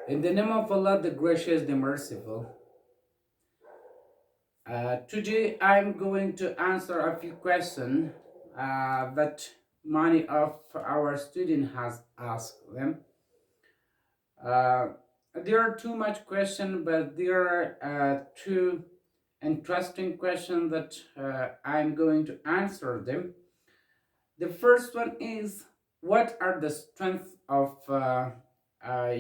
In the name of Allah, the gracious, the merciful, today I'm going to answer a few questions that many of our students has asked them. Uh, there are too much questions, but there are two interesting questions that I'm going to answer them. The first one is, what are the strengths of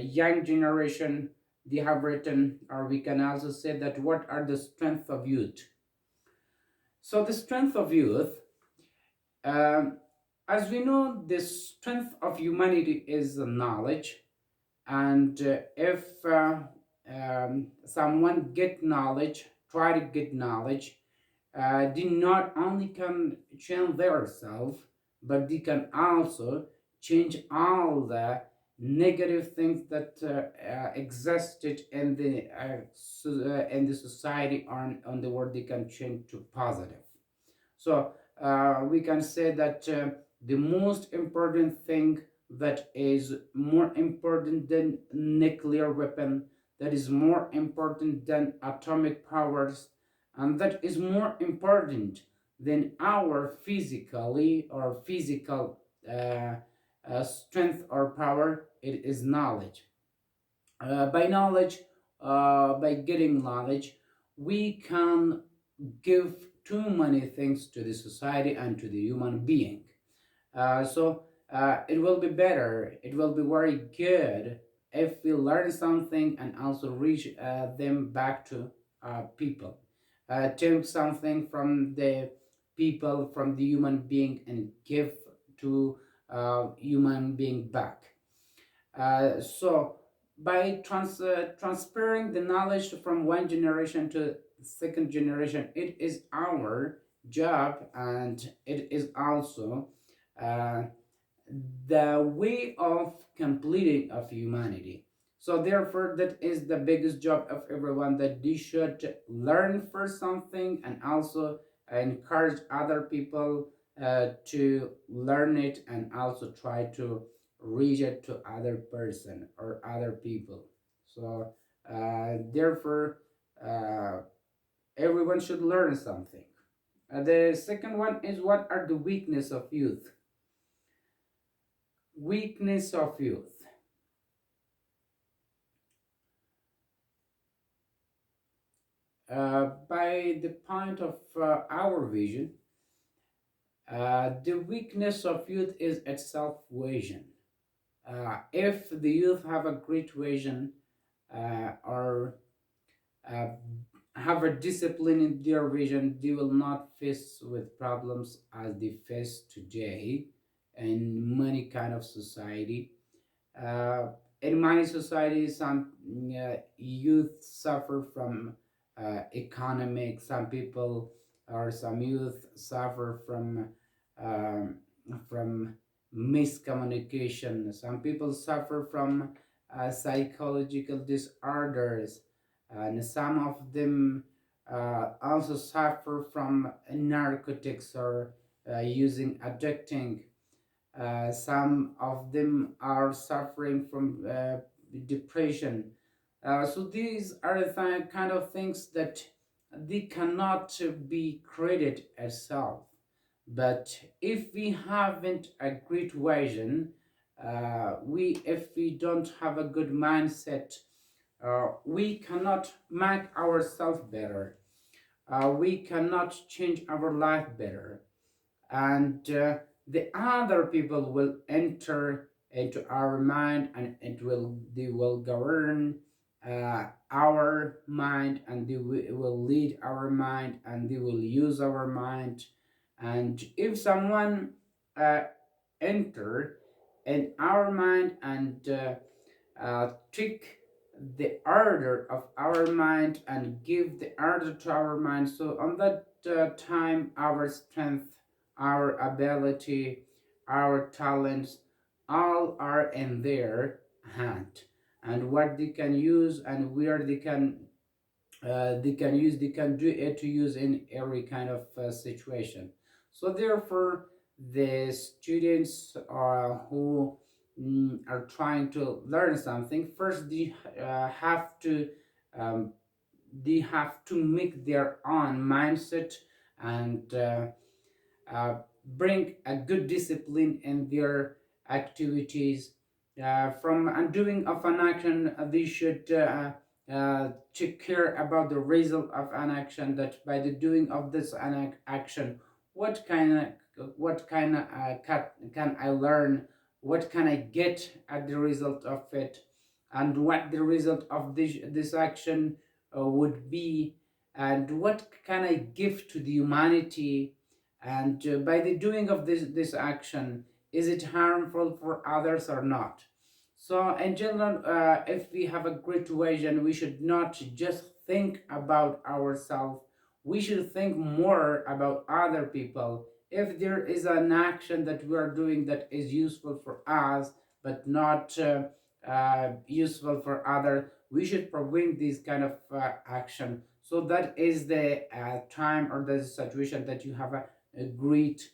young generation? They have written, or we can also say that what are the strengths of youth? So the strength of youth, um, as we know, the strength of humanity is the knowledge, and if someone get knowledge, try to get knowledge, they not only can change their self, but they can also change all the negative things that existed in the society on the world. They can change to positive. So we can say that the most important thing that is more important than nuclear weapon, that is more important than atomic powers, and that is more important than our physically or physical strength or power, it is knowledge. By knowledge, by getting knowledge, we can give too many things to the society and to the human being. So it will be better, it will be very good if we learn something and also reach them back to people. Take something from the people, from the human being, and give to human being back. So by transferring the knowledge from one generation to the second generation, it is our job, and it is also uh, the way of completing of humanity. So therefore, that is the biggest job of everyone, that they should learn first something and also encourage other people to learn it, and also try to reach it to other person or other people. So therefore, uh, everyone should learn something. The second one is, what are the weakness of youth? Weakness of youth. By the point of our vision, the weakness of youth is itself vision. If the youth have a great vision, or uh, have a discipline in their vision, they will not face with problems as they face today in many kind of society. Uh, in many societies, some youth suffer from economic. Some people or some youth suffer um, from miscommunication. Some people suffer from psychological disorders, and some of them also suffer from narcotics or using addicting. Some of them are suffering from depression. So these are the kind of things that they cannot be created as self. But if we haven't a great vision, we if we don't have a good mindset, we cannot make ourselves better. We cannot change our life better, and the other people will enter into our mind, and they will govern our mind, and they will lead our mind, and they will use our mind. And if someone uh, enter in our mind and trick the order of our mind and give the order to our mind, so on that time, our strength, our ability, our talents, all are in their hand, and what they can use and where they can use, they can do it to use in every kind of situation. So therefore, the students who are trying to learn something, first have to um, they have to make their own mindset and uh, bring a good discipline in their activities. From undoing of an action, they should take care about the result of an action. That by the doing of this action, what kind of can I learn? What can I get at the result of it? And what the result of this action would be? And what can I give to the humanity? And by the doing of this action, is it harmful for others or not? So in general, if we have a great vision, we should not just think about ourselves, we should think more about other people. If there is an action that we are doing that is useful for us but not useful for other, we should prevent this kind of action. So that is the time or the situation that you have a great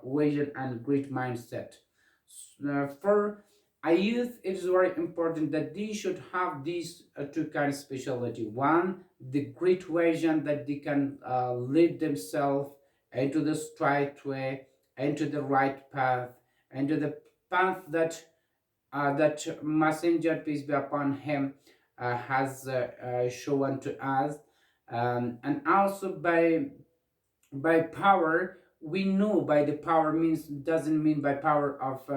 vision and great mindset. For a youth, it is very important that they should have these two kinds of specialty. One, the great vision that they can lead themselves into the straight way, into the right path, into the path that that messenger peace be upon him has shown to us, and also by power, we know by the power means doesn't mean by power of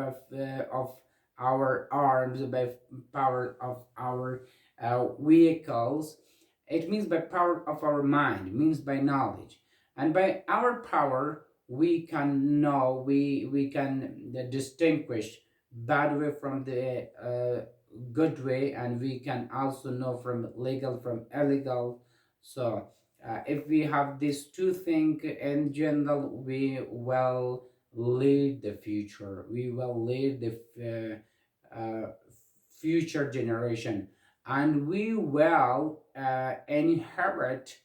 our arms, by power of our vehicles. It means by power of our mind, means by knowledge. And by our power we can know, we can distinguish bad way from the good way, and we can also know from legal from illegal. So if we have these two things in general, we will lead the future. We will lead the future generation, and we will inherit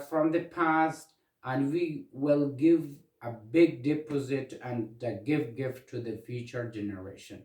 from the past, and we will give a big deposit and give gift to the future generation.